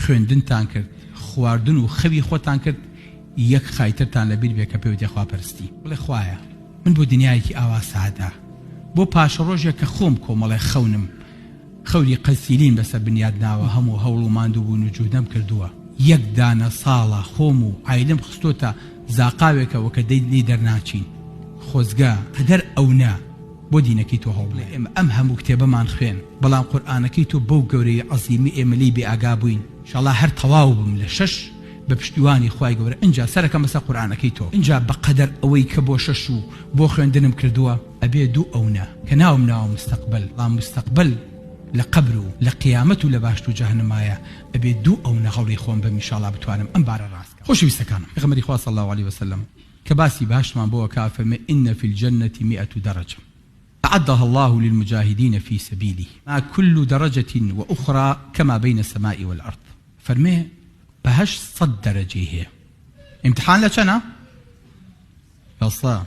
خوێندنتان کرد خواردن و خەوی خۆتان کرد یەک خایترتان لەبیر بێ کە پێوتێ خواپەرستی بڵێ خوایە من بۆ دنیایەکی ئاوا سعادا بۆ پاشە ڕۆژێک کە خۆم کۆمەڵێ خەونم خەوری قەسیلین بەسەر بنیاد ناوە هەموو هەوڵ و ماندوو بوون و جوودەم کردووە یەک دانە ساڵە خۆم و عیلم خستۆتە زاقاوێکەوە کە دەی دەرناچین خۆزگا قەدەر ئەونا بۆ دینەکەی تۆ هەوڵێ ئەم هەموو کتێبەمان خوێن بەڵام قورئانەکەی تۆ بەو گەورەی عەزیمی ئێمەلی بێ ئاگا بووین ئینشاءڵڵا هەر تەواو بم لە 6 بە پشتیوانی خوای گەورە اینجا سەرەکەم بەسەر قورئانەکەی تۆ اینجا بەقەدەر ئەوەی کە بۆ 6 و بۆ خوێندنم کردووە ئەبێ دوو ئەونا کە ناوم ناوە مستەقبل ڵام مستەقبل لە قەبر و لە قیامەت و لە باشت و جەهەنەمایە ئەبێ دوو ئەونا هەوڵی خۆم بەم ئینشاءڵڵا بتوانم ئەم بارە ڕاست بکەم خۆشەویستەکانم پێغەمبەری خوا صلی الله علیه وسلم کە باسی باشمان بۆوە کە فەرمێ ئین فی الجنة 100 درجة أعدها الله للمجاهدين في سبيله مع كل درجة وأخرى كما بين السماء والأرض فرمي بهش 100 درجة هي امتحان لچنا يلا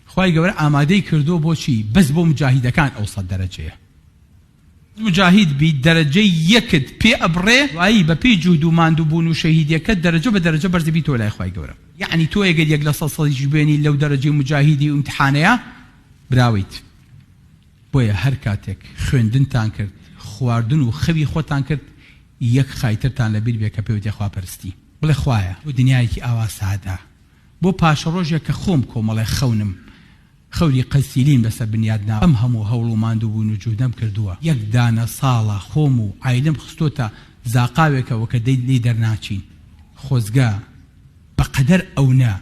خواهي قبل آمادي كردو بوشي بس بو مجاهد كان أو 100 درجة مجاهد بدرجة يكد بي أبري وأي ببي جهدو ماندو بونو شهيد يكد درجة بدرجة برز بيتو لا خواهي قبل يعني تو يقد يقلص صديق بيني لو درجة مجاهدي وامتحانيا براویت بۆیە هەر کاتێک خوێندنتان کرد خواردن و خەوی خۆتان کرد یەک خایترتان لەبیر بێ کە پێوتێ خواپەرستی بڵێ خوایە بۆ دنیایەکی ئاوا سعادا بۆ پاشە ڕۆژێک کە خۆم کۆمەڵێ خەونم خەوری قەسیلین بەسەر بنیاد ناوە ئەم هەموو هەوڵ و ماندوو بوون و جوودەم کردووە یەک دانە ساڵە خۆم و عیلم خستۆتە زاقاوێکەوە کە دەی دەرناچین خۆزگا بەقەدەر ئەونا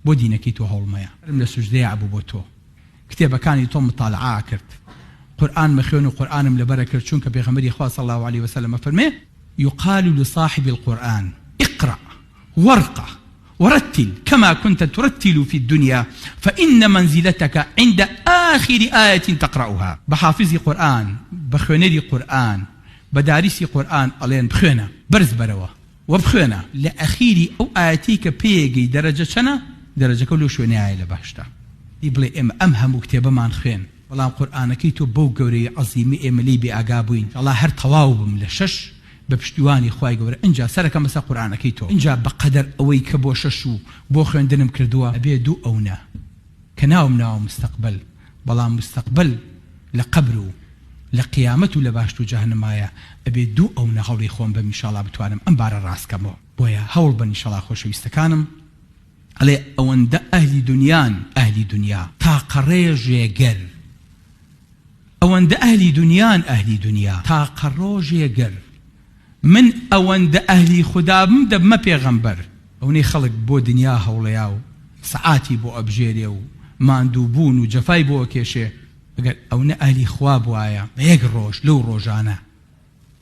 بۆ دینەکەی تۆ هەوڵمەیە لە سوژدەیە عەبوو بۆ تۆ کتێبەکانی تۆ مطالعە کرد قورئان مەخوێن و قورئانم لەبەرە کرد چونکە پێغەمبەری خوا صلی الله علیه وسلم فەرمێ يقال لصاحب القرآن اقرأ وارقى ورتل كما كنت ترتل في الدنيا فإن منزلتك عند آخر آية تقرأها بحافظ قرآن بخوێنەری قرآن بدارسي قرآن ألين بخوێنە برز بروا وبخوێنە لأخير أو آياتي کە پێگەی درجة چەنە درجة كله شوێنەیە لە باشتە دی بڵێ ئەم هەموو کتێبەمان خوێن بەڵام قورئانەکەی تۆ بەو گەورەی عەزیمی ئێمەلی بێ ئاگا بووین ئەڵڵا هەر تەواو بم لە 6 بە پشتیوانی خوای گەورە اینجا سەرەکەم بەسەر قورئانەکەی تۆ اینجا بەقەدەر ئەوەی کە بۆ 6 و بۆ خوێندنم کردووە ئەبێ دوو ئەونا کە ناوم ناوە مستەقبل بەڵام مستەقبل لە قەبر و لە قیامەت و لە باشت و جەهەنەمایە ئەبێ دوو ئەونا هەوڵی خۆم بەم ئینشاءڵڵا بتوانم ئەم بارە ڕاستکەمەوە بۆیە هەوڵ بن ئینشاءڵڵا خۆشەویستەکانم ئەڵێ ئەوەندە ئەهلی دنیان ئەهلی دنیا تاقە ڕێژێگەر ئەوەندە ئەهلی دنیان ئەهلی دنیا تاقە ڕۆژێگەر من ئەوەندە ئەهلی خودابم دەبمە پێغەمبەر ئەوەی خەڵک بۆ دنیا هەوڵەیا و سەعاتی بۆ ئەبژێرێ و ماندووبوون و جەفای بۆ کێشێ ئەگەر ئەوە ئەهلی خوا بوایە بە یەک ڕۆژ لەو ڕۆژانە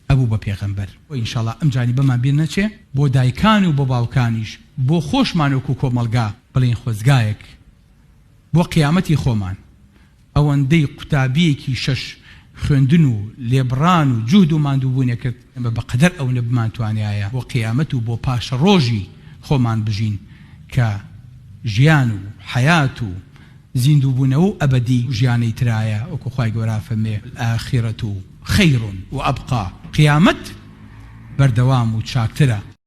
ئەبوو بە پێغەمبەر و ئینشاءڵڵا ئەم جانیبەمان بیر نەچێ بۆ دایکان و بۆ باوکانیش بۆ خۆشمان وەکو کۆمەلگا بڵێن خۆزگایەک بۆ قیامەتی خۆمان ئەوەندەی قوتابیەکی 6 خوێندن و لێبڕان و جوهد و ماندووبوونێ کرد ئەمە بەقەدەر ئەوە بمانتوانایە بۆ قیامەت و بۆ پاشە ڕۆژی خۆمان بژین کە ژیان و حەیات و زیندووبوونەوە و ئەبەدی ژیانەی ترایە وەکو خوای گەورە فەرمێ الآخرة خير وأبقى قيامت بردوام و چاکترە